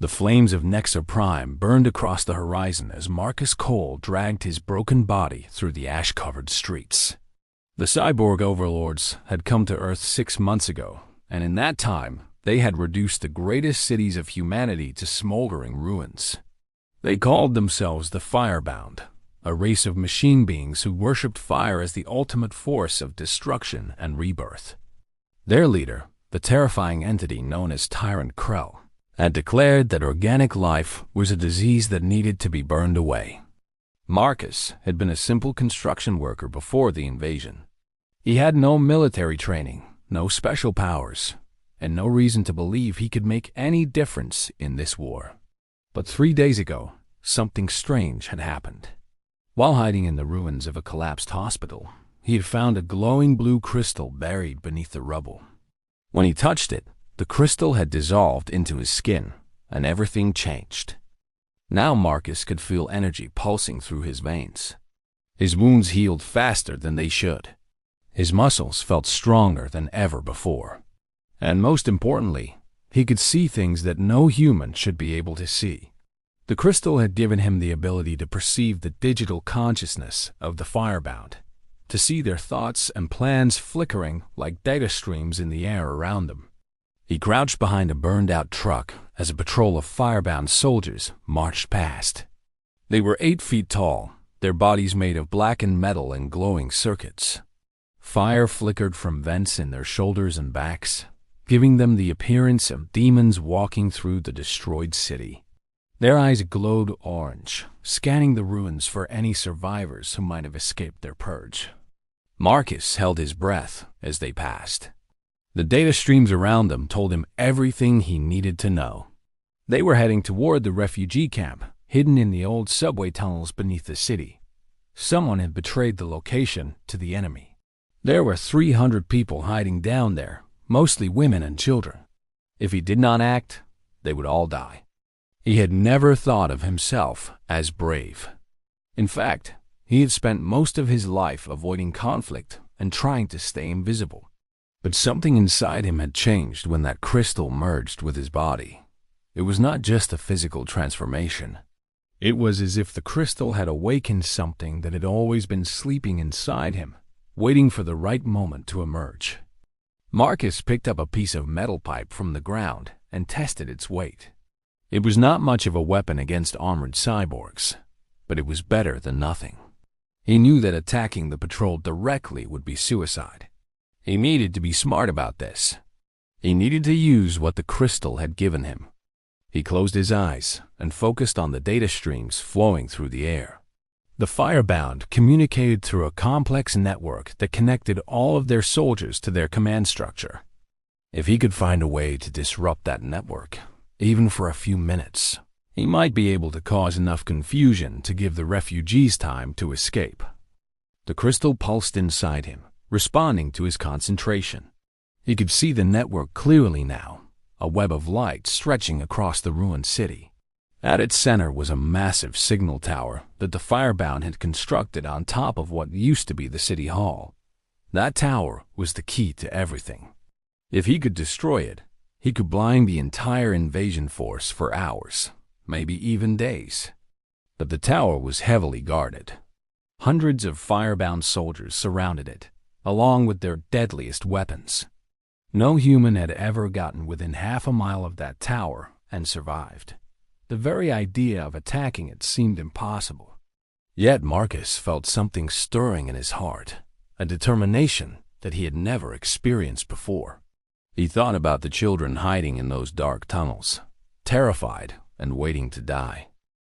The flames of Nexa Prime burned across the horizon as Marcus Cole dragged his broken body through the ash-covered streets. The Cyborg Overlords had come to Earth 6 months ago, and in that time, they had reduced the greatest cities of humanity to smoldering ruins. They called themselves the Firebound, a race of machine beings who worshipped fire as the ultimate force of destruction and rebirth. Their leader, the terrifying entity known as Tyrant Krell, had declared that organic life was a disease that needed to be burned away. Marcus had been a simple construction worker before the invasion. He had no military training, no special powers, and no reason to believe he could make any difference in this war. But 3 days ago, something strange had happened. While hiding in the ruins of a collapsed hospital, he had found a glowing blue crystal buried beneath the rubble. When he touched it, the crystal had dissolved into his skin, and everything changed. Now Marcus could feel energy pulsing through his veins. His wounds healed faster than they should. His muscles felt stronger than ever before. And most importantly, he could see things that no human should be able to see. The crystal had given him the ability to perceive the digital consciousness of the Firebound, to see their thoughts and plans flickering like data streams in the air around them. He crouched behind a burned-out truck as a patrol of Firebound soldiers marched past. They were 8 feet tall, their bodies made of blackened metal and glowing circuits. Fire flickered from vents in their shoulders and backs, giving them the appearance of demons walking through the destroyed city. Their eyes glowed orange, scanning the ruins for any survivors who might have escaped their purge. Marcus held his breath as they passed. The data streams around them told him everything he needed to know. They were heading toward the refugee camp, hidden in the old subway tunnels beneath the city. Someone had betrayed the location to the enemy. There were 300 people hiding down there, mostly women and children. If he did not act, they would all die. He had never thought of himself as brave. In fact, he had spent most of his life avoiding conflict and trying to stay invisible. But something inside him had changed when that crystal merged with his body. It was not just a physical transformation. It was as if the crystal had awakened something that had always been sleeping inside him, waiting for the right moment to emerge. Marcus picked up a piece of metal pipe from the ground and tested its weight. It was not much of a weapon against armored cyborgs, but it was better than nothing. He knew that attacking the patrol directly would be suicide. He needed to be smart about this. He needed to use what the crystal had given him. He closed his eyes and focused on the data streams flowing through the air. The Firebound communicated through a complex network that connected all of their soldiers to their command structure. If he could find a way to disrupt that network, even for a few minutes, he might be able to cause enough confusion to give the refugees time to escape. The crystal pulsed inside him, responding to his concentration. He could see the network clearly now, a web of light stretching across the ruined city. At its center was a massive signal tower that the Firebound had constructed on top of what used to be the city hall. That tower was the key to everything. If he could destroy it, he could blind the entire invasion force for hours, maybe even days. But the tower was heavily guarded. Hundreds of Firebound soldiers surrounded it, along with their deadliest weapons. No human had ever gotten within half a mile of that tower and survived. The very idea of attacking it seemed impossible. Yet Marcus felt something stirring in his heart, a determination that he had never experienced before. He thought about the children hiding in those dark tunnels, terrified and waiting to die.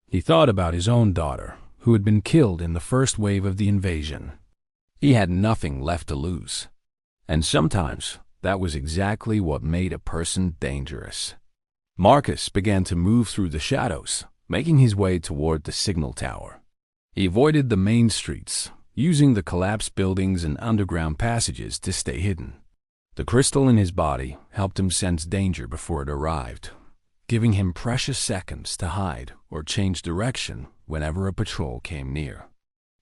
He thought about his own daughter, who had been killed in the first wave of the invasion. He had nothing left to lose. And sometimes that was exactly what made a person dangerous. Marcus began to move through the shadows, making his way toward the signal tower. He avoided the main streets, using the collapsed buildings and underground passages to stay hidden. The crystal in his body helped him sense danger before it arrived, giving him precious seconds to hide or change direction whenever a patrol came near.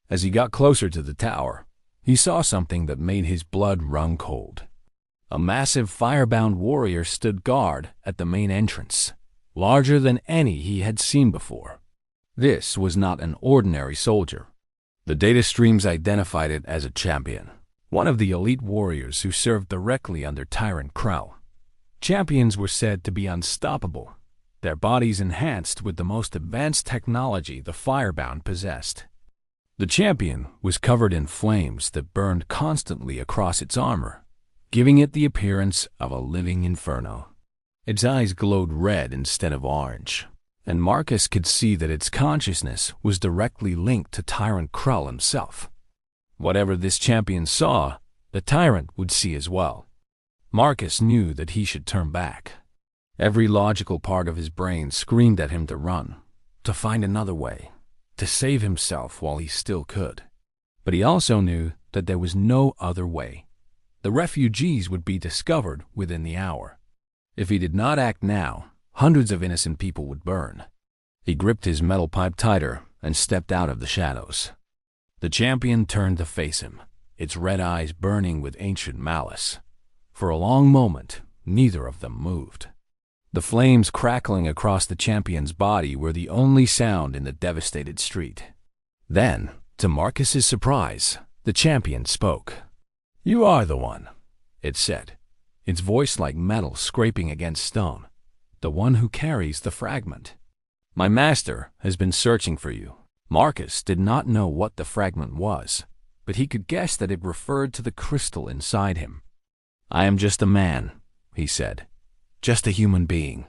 As he got closer to the tower, he saw something that made his blood run cold. A massive Firebound warrior stood guard at the main entrance. larger than any he had seen before. This was not an ordinary soldier. The data streams identified it as a champion, one of the elite warriors who served directly under Tyrant Krell. Champions were said to be unstoppable, their bodies enhanced with the most advanced technology the Firebound possessed. The champion was covered in flames that burned constantly across its armor, giving it the appearance of a living inferno. Its eyes glowed red instead of orange, and Marcus could see that its consciousness was directly linked to Tyrant Krell himself. Whatever this champion saw, the tyrant would see as well. Marcus knew that he should turn back. Every logical part of his brain screamed at him to run, to find another way, to save himself while he still could. But he also knew that there was no other way. The refugees would be discovered within the hour. If he did not act now, hundreds of innocent people would burn. He gripped his metal pipe tighter and stepped out of the shadows. The champion turned to face him, its red eyes burning with ancient malice. For a long moment, neither of them moved. The flames crackling across the champion's body were the only sound in the devastated street. Then, to Marcus's surprise, the champion spoke. "You are the one," it said, its voice like metal scraping against stone. "The one who carries the fragment. My master has been searching for you." Marcus did not know what the fragment was, but he could guess that it referred to the crystal inside him. "I am just a man," he said. "Just a human being.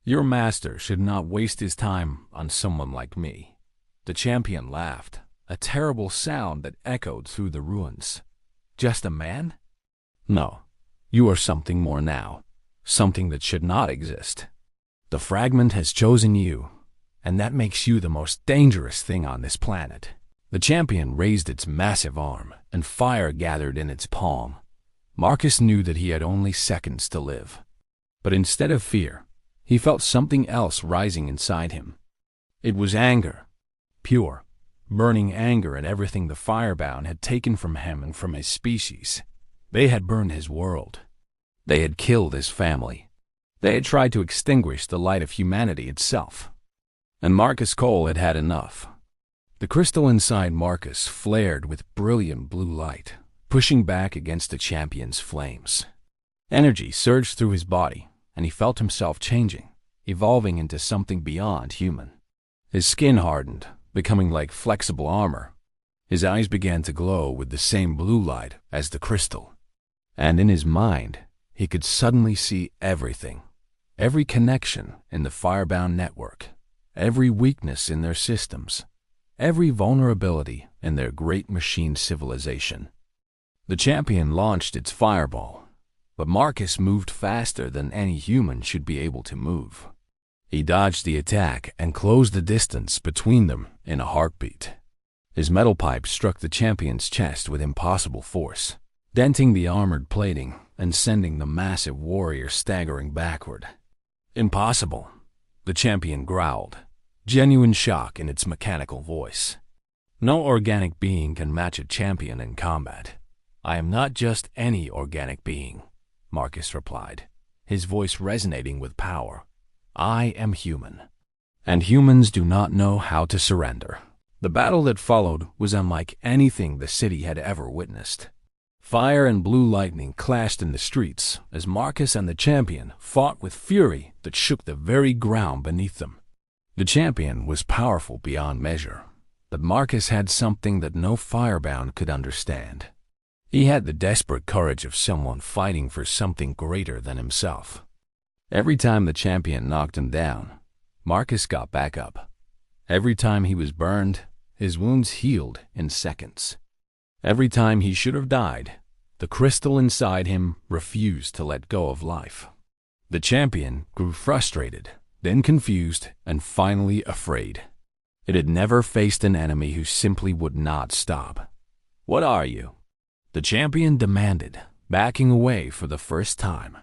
Your master should not waste his time on someone like me." The champion laughed, a terrible sound that echoed through the ruins. "Just a man? No, you are something more now, something that should not exist. The fragment has chosen you, and that makes you the most dangerous thing on this planet." The champion raised its massive arm, and fire gathered in its palm. Marcus knew that he had only seconds to live. But instead of fear, he felt something else rising inside him. It was anger. Pure, burning anger at everything the Firebound had taken from him and from his species. They had burned his world. They had killed his family. They had tried to extinguish the light of humanity itself. And Marcus Cole had had enough. The crystal inside Marcus flared with brilliant blue light, pushing back against the champion's flames. Energy surged through his body, and he felt himself changing, evolving into something beyond human. His skin hardened, becoming like flexible armor. His eyes began to glow with the same blue light as the crystal. And in his mind, he could suddenly see everything. Every connection in the Firebound network, every weakness in their systems, every vulnerability in their great machine civilization. The champion launched its fireball, but Marcus moved faster than any human should be able to move. He dodged the attack and closed the distance between them in a heartbeat. His metal pipe struck the champion's chest with impossible force, denting the armored plating and sending the massive warrior staggering backward. "Impossible," the champion growled, genuine shock in its mechanical voice. "No organic being can match a champion in combat." "I am not just any organic being," Marcus replied, his voice resonating with power. "I am human, and humans do not know how to surrender." The battle that followed was unlike anything the city had ever witnessed. Fire and blue lightning clashed in the streets as Marcus and the champion fought with fury that shook the very ground beneath them. The champion was powerful beyond measure, but Marcus had something that no Firebound could understand. He had the desperate courage of someone fighting for something greater than himself. Every time the champion knocked him down, Marcus got back up. Every time he was burned, his wounds healed in seconds. Every time he should have died, the crystal inside him refused to let go of life. The champion grew frustrated, then confused, and finally afraid. It had never faced an enemy who simply would not stop. "What are you?" the champion demanded, backing away for the first time.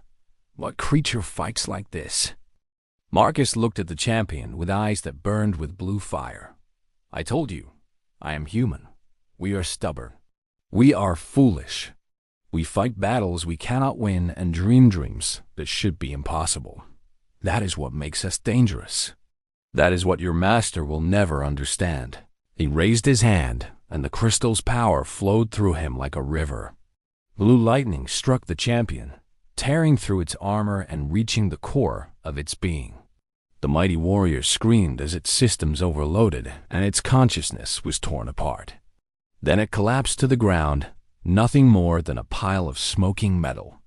"What creature fights like this?" Marcus looked at the champion with eyes that burned with blue fire. "I told you, I am human. We are stubborn. We are foolish. We fight battles we cannot win and dream dreams that should be impossible. That is what makes us dangerous. That is what your master will never understand." He raised his hand, and the crystal's power flowed through him like a river. Blue lightning struck the champion, tearing through its armor and reaching the core of its being. The mighty warrior screamed as its systems overloaded and its consciousness was torn apart. Then it collapsed to the ground, nothing more than a pile of smoking metal.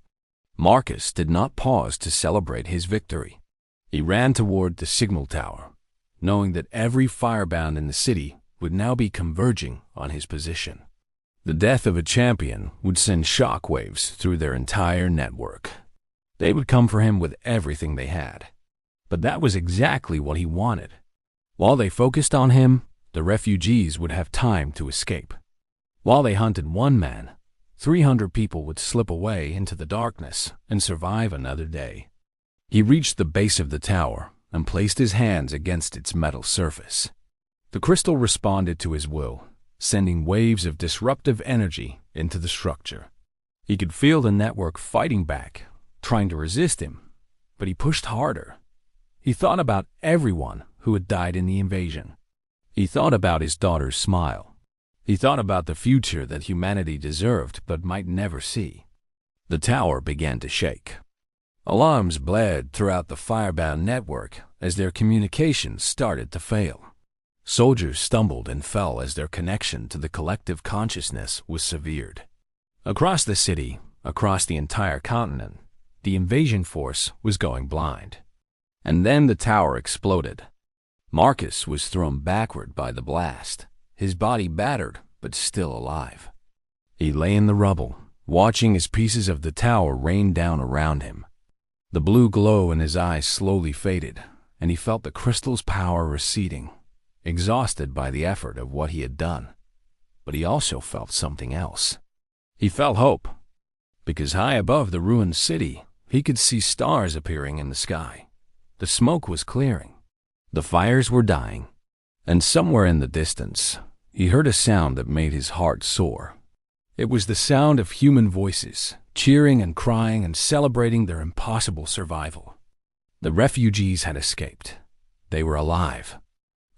Marcus did not pause to celebrate his victory. He ran toward the signal tower, knowing that every firebound in the city would now be converging on his position. The death of a champion would send shockwaves through their entire network. They would come for him with everything they had. But that was exactly what he wanted. While they focused on him, the refugees would have time to escape. While they hunted one man, 300 people would slip away into the darkness and survive another day. He reached the base of the tower and placed his hands against its metal surface. The crystal responded to his will, sending waves of disruptive energy into the structure. He could feel the network fighting back, trying to resist him, but he pushed harder. He thought about everyone who had died in the invasion. He thought about his daughter's smile. He thought about the future that humanity deserved but might never see. The tower began to shake. Alarms blared throughout the firebound network as their communications started to fail. Soldiers stumbled and fell as their connection to the collective consciousness was severed. Across the city, across the entire continent, the invasion force was going blind. And then the tower exploded. Marcus was thrown backward by the blast, his body battered but still alive. He lay in the rubble, watching as pieces of the tower rained down around him. The blue glow in his eyes slowly faded, and he felt the crystal's power receding, exhausted by the effort of what he had done. But he also felt something else. He felt hope, because high above the ruined city, he could see stars appearing in the sky. The smoke was clearing. The fires were dying. And somewhere in the distance, he heard a sound that made his heart soar. It was the sound of human voices, cheering and crying and celebrating their impossible survival. The refugees had escaped. They were alive.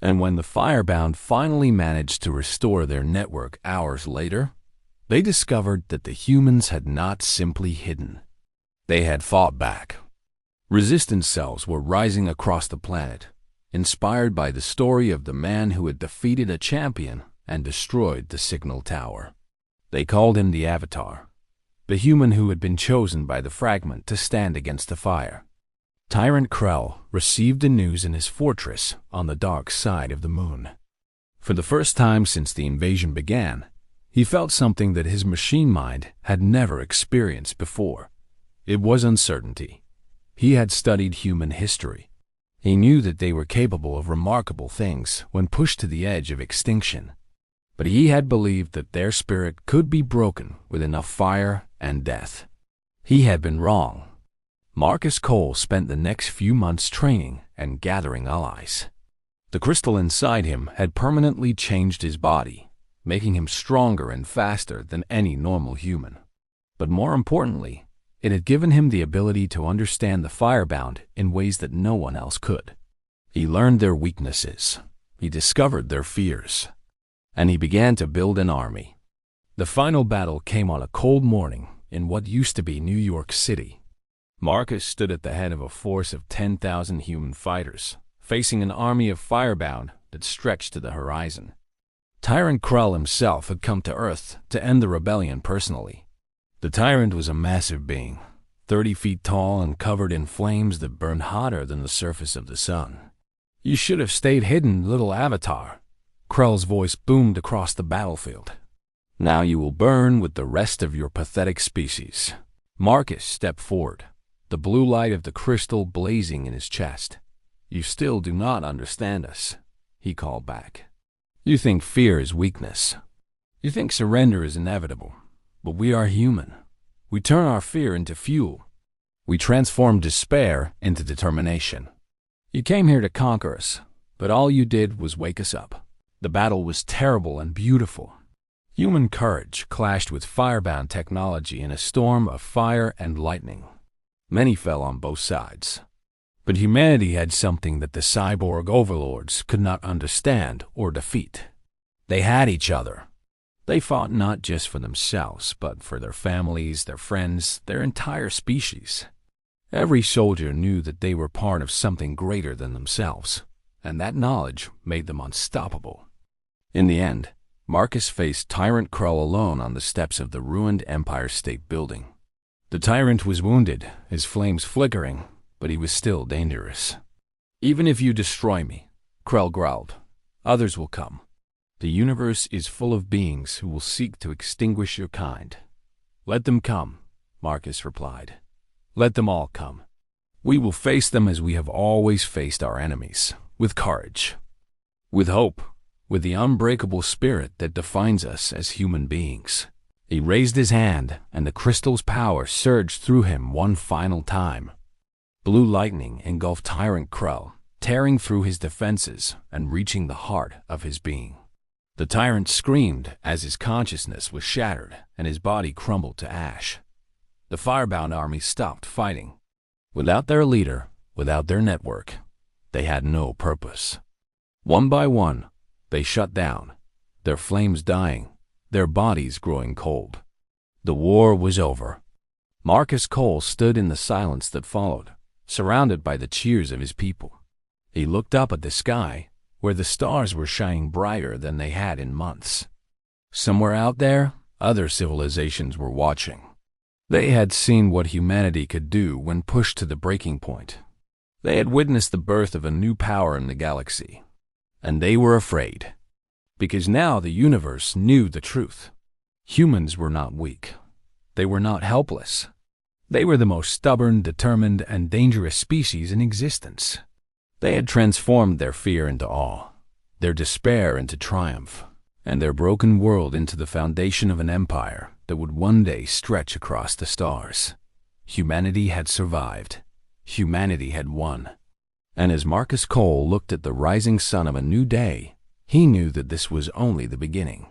And when the firebound finally managed to restore their network hours later, they discovered that the humans had not simply hidden. They had fought back. Resistance cells were rising across the planet, inspired by the story of the man who had defeated a champion and destroyed the signal tower. They called him the Avatar, the human who had been chosen by the fragment to stand against the fire. Tyrant Krell received the news in his fortress on the dark side of the moon. For the first time since the invasion began, he felt something that his machine mind had never experienced before. It was uncertainty. He had studied human history. He knew that they were capable of remarkable things when pushed to the edge of extinction. But he had believed that their spirit could be broken with enough fire and death. He had been wrong. Marcus Cole spent the next few months training and gathering allies. The crystal inside him had permanently changed his body, making him stronger and faster than any normal human. But more importantly, it had given him the ability to understand the firebound in ways that no one else could. He learned their weaknesses. He discovered their fears. And he began to build an army. The final battle came on a cold morning in what used to be New York City. Marcus stood at the head of a force of 10,000 human fighters, facing an army of firebound that stretched to the horizon. Tyrant Krell himself had come to Earth to end the rebellion personally. The tyrant was a massive being, 30 feet tall and covered in flames that burned hotter than the surface of the sun. "You should have stayed hidden, little Avatar." Krell's voice boomed across the battlefield. "Now you will burn with the rest of your pathetic species." Marcus stepped forward, the blue light of the crystal blazing in his chest. "You still do not understand us," he called back. "You think fear is weakness. You think surrender is inevitable. But we are human. We turn our fear into fuel. We transform despair into determination. You came here to conquer us, but all you did was wake us up." The battle was terrible and beautiful. Human courage clashed with firebound technology in a storm of fire and lightning. Many fell on both sides. But humanity had something that the Cyborg Overlords could not understand or defeat. They had each other. They fought not just for themselves, but for their families, their friends, their entire species. Every soldier knew that they were part of something greater than themselves, and that knowledge made them unstoppable. In the end, Marcus faced Tyrant Krull alone on the steps of the ruined Empire State Building. The tyrant was wounded, his flames flickering, but he was still dangerous. "Even if you destroy me," Krull growled, "others will come. The universe is full of beings who will seek to extinguish your kind." "Let them come," Marcus replied. "Let them all come. We will face them as we have always faced our enemies, with courage, with hope, with the unbreakable spirit that defines us as human beings." He raised his hand, and the crystal's power surged through him one final time. Blue lightning engulfed Tyrant Krull, tearing through his defenses and reaching the heart of his being. The tyrant screamed as his consciousness was shattered and his body crumbled to ash. The Firebound army stopped fighting. Without their leader, without their network, they had no purpose. One by one, they shut down, their flames dying, their bodies growing cold. The war was over. Marcus Cole stood in the silence that followed, surrounded by the cheers of his people. He looked up at the sky, where the stars were shining brighter than they had in months. Somewhere out there, other civilizations were watching. They had seen what humanity could do when pushed to the breaking point. They had witnessed the birth of a new power in the galaxy. And they were afraid. Because now the universe knew the truth. Humans were not weak. They were not helpless. They were the most stubborn, determined, and dangerous species in existence. They had transformed their fear into awe, their despair into triumph, and their broken world into the foundation of an empire that would one day stretch across the stars. Humanity had survived. Humanity had won. And as Marcus Cole looked at the rising sun of a new day, he knew that this was only the beginning.